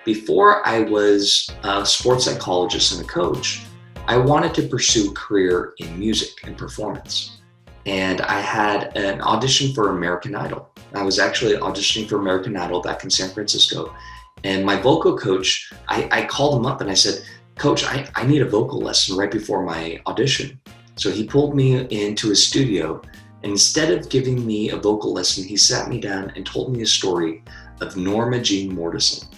Before I was a sports psychologist and a coach, I wanted to pursue a career in music and performance. And I had an audition for American Idol. I was actually auditioning for American Idol back in San Francisco. And my vocal coach, I called him up and I said, Coach, I need a vocal lesson right before my audition. So he pulled me into his studio, and instead of giving me a vocal lesson, he sat me down and told me a story of Norma Jean Mortison.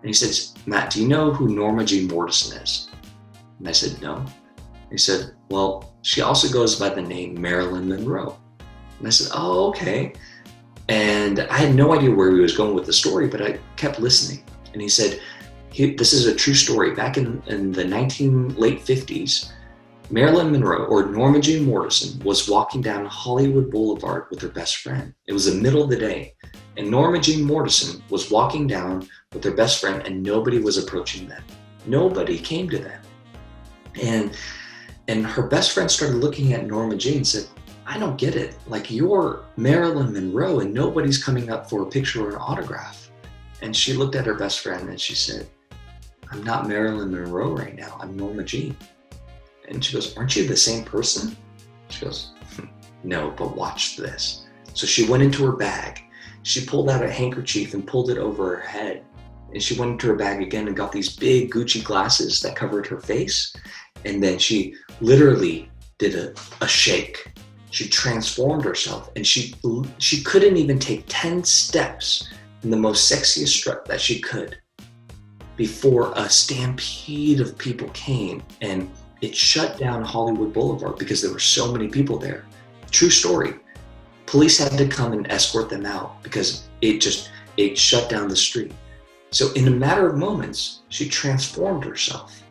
And he says, Matt, do you know who Norma Jean Mortison is? And I said, no. He said, well, she also goes by the name Marilyn Monroe. And I said, oh, okay. And I had no idea where he was going with the story, but I kept listening. And he said, this is a true story. Back in the late 50s, Marilyn Monroe, or Norma Jean Mortison, was walking down Hollywood Boulevard with her best friend. It was the middle of the day. And Norma Jean Mortison was walking down with her best friend, and nobody was approaching them. Nobody came to them. And her best friend started looking at Norma Jean and said, I don't get it. Like, you're Marilyn Monroe and nobody's coming up for a picture or an autograph. And she looked at her best friend and she said, I'm not Marilyn Monroe right now. I'm Norma Jean. And she goes, aren't you the same person? She goes, no, but watch this. So she went into her bag. She pulled out a handkerchief and pulled it over her head. And she went into her bag again and got these big Gucci glasses that covered her face. And then she literally did a shake. She transformed herself, and she couldn't even take 10 steps in the most sexiest strut that she could before a stampede of people came, and it shut down Hollywood Boulevard because there were so many people there. True story. Police had to come and escort them out because it shut down the street. So in a matter of moments, she transformed herself.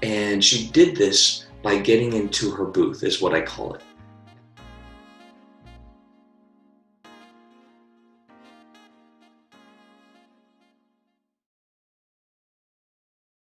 And she did this by getting into her booth, is what I call it.